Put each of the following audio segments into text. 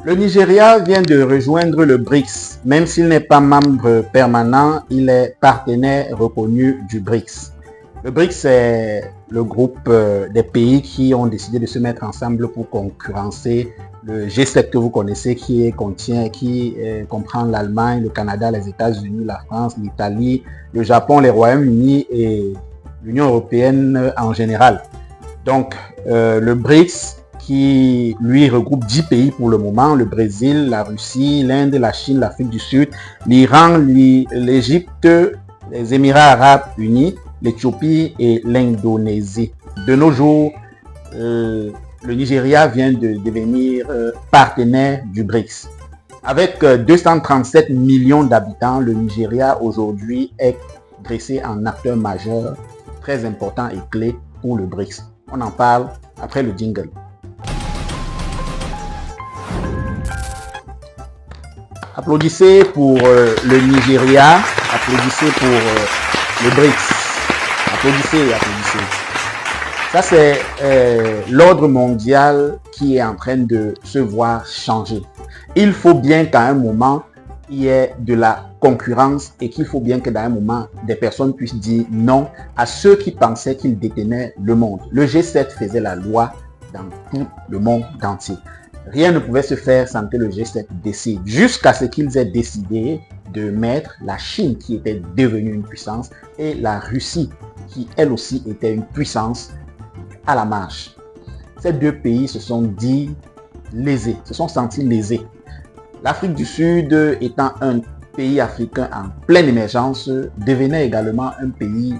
Le Nigeria vient de rejoindre le BRICS. Même s'il n'est pas membre permanent, il est partenaire reconnu du BRICS. Le BRICS, c'est le groupe des pays qui ont décidé de se mettre ensemble pour concurrencer le G7 que vous connaissez, qui comprend l'Allemagne, le Canada, les États-Unis, la France, l'Italie, le Japon, les Royaumes-Unis et l'Union européenne en général. Donc, le BRICS, qui lui regroupe 10 pays pour le moment, le Brésil, la Russie, l'Inde, la Chine, l'Afrique du Sud, l'Iran, l'Égypte, les Émirats arabes unis, l'Éthiopie et l'Indonésie. De nos jours, le Nigeria vient de devenir partenaire du BRICS. Avec 237 millions d'habitants, le Nigeria aujourd'hui est dressé en acteur majeur, très important et clé pour le BRICS. On en parle après le jingle. Applaudissez pour le Nigeria, applaudissez pour le BRICS. Applaudissez, applaudissez. Ça, c'est l'ordre mondial qui est en train de se voir changer. Il faut bien qu'à un moment, il y ait de la concurrence et qu'il faut bien que dans un moment, des personnes puissent dire non à ceux qui pensaient qu'ils détenaient le monde. Le G7 faisait la loi dans tout le monde entier. Rien ne pouvait se faire sans que le G7 décide, jusqu'à ce qu'ils aient décidé de mettre la Chine, qui était devenue une puissance, et la Russie, qui elle aussi était une puissance, à la marge. Ces deux pays se sont dit lésés, se sont sentis lésés. L'Afrique du Sud, étant un pays africain en pleine émergence, devenait également un pays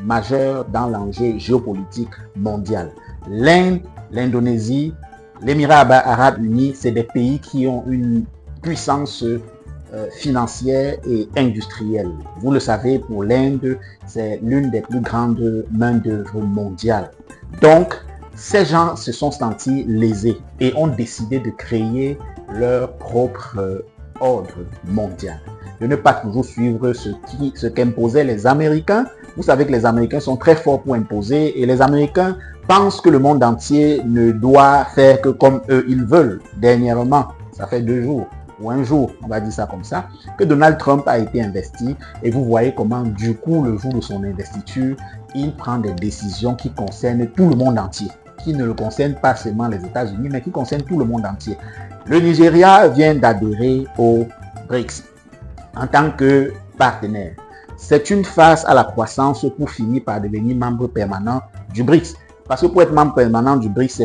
majeur dans l'enjeu géopolitique mondial. L'Inde, l'Indonésie, l'Émirat arabes unis, c'est des pays qui ont une puissance financière et industrielle. Vous le savez, pour l'Inde, c'est l'une des plus grandes main-d'œuvre mondiales. Donc, ces gens se sont sentis lésés et ont décidé de créer leur propre ordre mondial. De ne pas toujours suivre ce qu'imposaient les Américains. Vous savez que les Américains sont très forts pour imposer et les Américains pensent que le monde entier ne doit faire que comme eux ils veulent. Dernièrement, ça fait 2 jours ou un jour, on va dire ça comme ça, que Donald Trump a été investi et vous voyez comment du coup le jour de son investiture, il prend des décisions qui concernent tout le monde entier, qui ne le concernent pas seulement les États-Unis, mais qui concernent tout le monde entier. Le Nigeria vient d'adhérer au BRICS en tant que partenaire. C'est une phase à la croissance pour finir par devenir membre permanent du BRICS. Parce que pour être membre permanent du BRICS,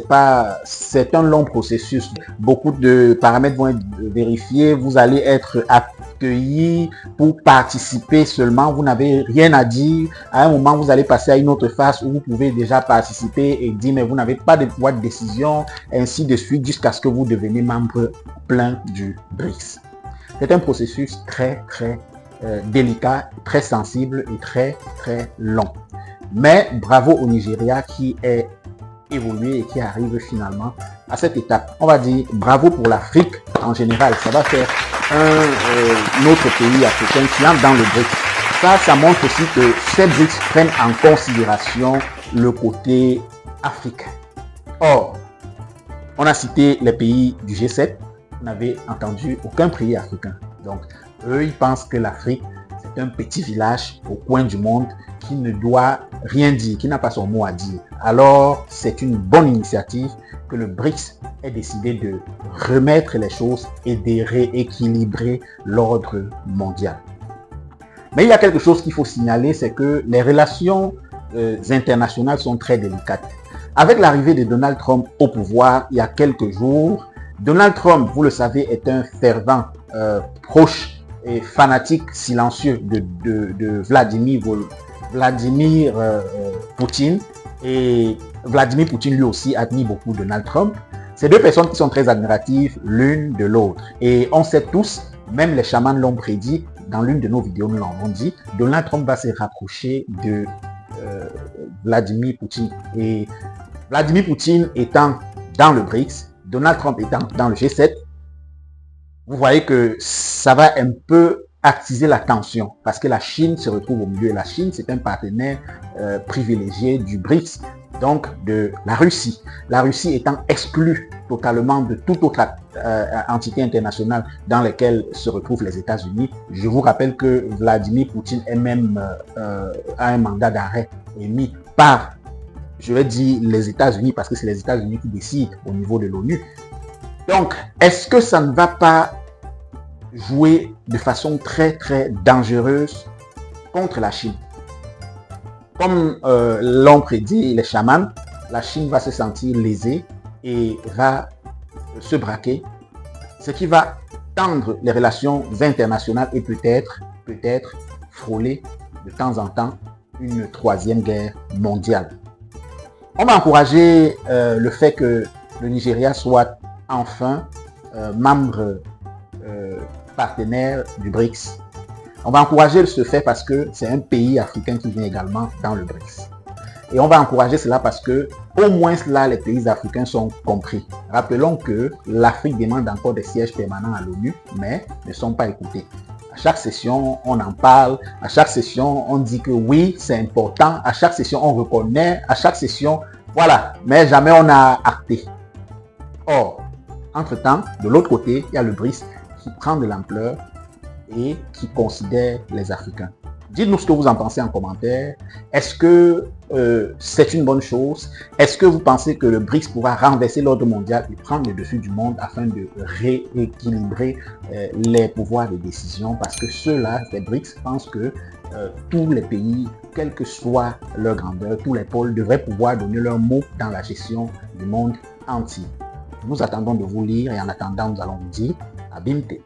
c'est un long processus. Beaucoup de paramètres vont être vérifiés. Vous allez être accueilli pour participer seulement. Vous n'avez rien à dire. À un moment, vous allez passer à une autre phase où vous pouvez déjà participer et dire, mais vous n'avez pas de pouvoir de décision, ainsi de suite, jusqu'à ce que vous deveniez membre plein du BRICS. C'est un processus très délicat, très sensible et très long. Mais bravo au Nigeria qui est évolué et qui arrive finalement à cette étape. On va dire bravo pour l'Afrique en général. Ça va faire un autre pays africain qui entre dans le BRICS. Ça montre aussi que ces BRICS prennent en considération le côté africain. Or, on a cité les pays du G7. Vous n'avez entendu aucun pays africain. Donc, eux, ils pensent que l'Afrique, c'est un petit village au coin du monde qui ne doit rien dire, qui n'a pas son mot à dire. Alors, c'est une bonne initiative que le BRICS ait décidé de remettre les choses et de rééquilibrer l'ordre mondial. Mais il y a quelque chose qu'il faut signaler, c'est que les relations internationales sont très délicates. Avec l'arrivée de Donald Trump au pouvoir, il y a quelques jours, Donald Trump, vous le savez, est un fervent proche et fanatique silencieux de Vladimir Poutine. Et Vladimir Poutine lui aussi admire beaucoup Donald Trump. C'est deux personnes qui sont très admiratives l'une de l'autre. Et on sait tous, même les chamans l'ont prédit, dans l'une de nos vidéos nous l'avons dit, Donald Trump va se rapprocher de Vladimir Poutine. Et Vladimir Poutine étant dans le BRICS, Donald Trump étant dans le G7, vous voyez que ça va un peu attiser la tension parce que la Chine se retrouve au milieu. La Chine, c'est un partenaire privilégié du BRICS, donc de la Russie. La Russie étant exclue totalement de toute autre entité internationale dans laquelle se retrouvent les États-Unis. Je vous rappelle que Vladimir Poutine est même a un mandat d'arrêt émis par, je vais dire, les États-Unis, parce que c'est les États-Unis qui décident au niveau de l'ONU. Donc, est-ce que ça ne va pas jouer de façon très, très dangereuse contre la Chine? Comme l'ont prédit les chamans, la Chine va se sentir lésée et va se braquer, ce qui va tendre les relations internationales et peut-être frôler de temps en temps une troisième guerre mondiale. On va encourager le fait que le Nigeria soit enfin membre partenaire du BRICS. On va encourager ce fait parce que c'est un pays africain qui vient également dans le BRICS. Et on va encourager cela parce que, au moins là, les pays africains sont compris. Rappelons que l'Afrique demande encore des sièges permanents à l'ONU, mais ne sont pas écoutés. À chaque session, on en parle. À chaque session, on dit que oui, c'est important. À chaque session, on reconnaît. À chaque session, voilà. Mais jamais on a acté. Or, entre-temps, de l'autre côté, il y a le BRICS qui prend de l'ampleur et qui considère les Africains. Dites-nous ce que vous en pensez en commentaire. Est-ce que c'est une bonne chose? Est-ce que vous pensez que le BRICS pourra renverser l'ordre mondial et prendre le dessus du monde afin de rééquilibrer les pouvoirs de décision? Parce que ceux-là, les BRICS, pensent que tous les pays, quelle que soit leur grandeur, tous les pôles devraient pouvoir donner leur mot dans la gestion du monde entier. Nous attendons de vous lire et en attendant, nous allons vous dire à bientôt.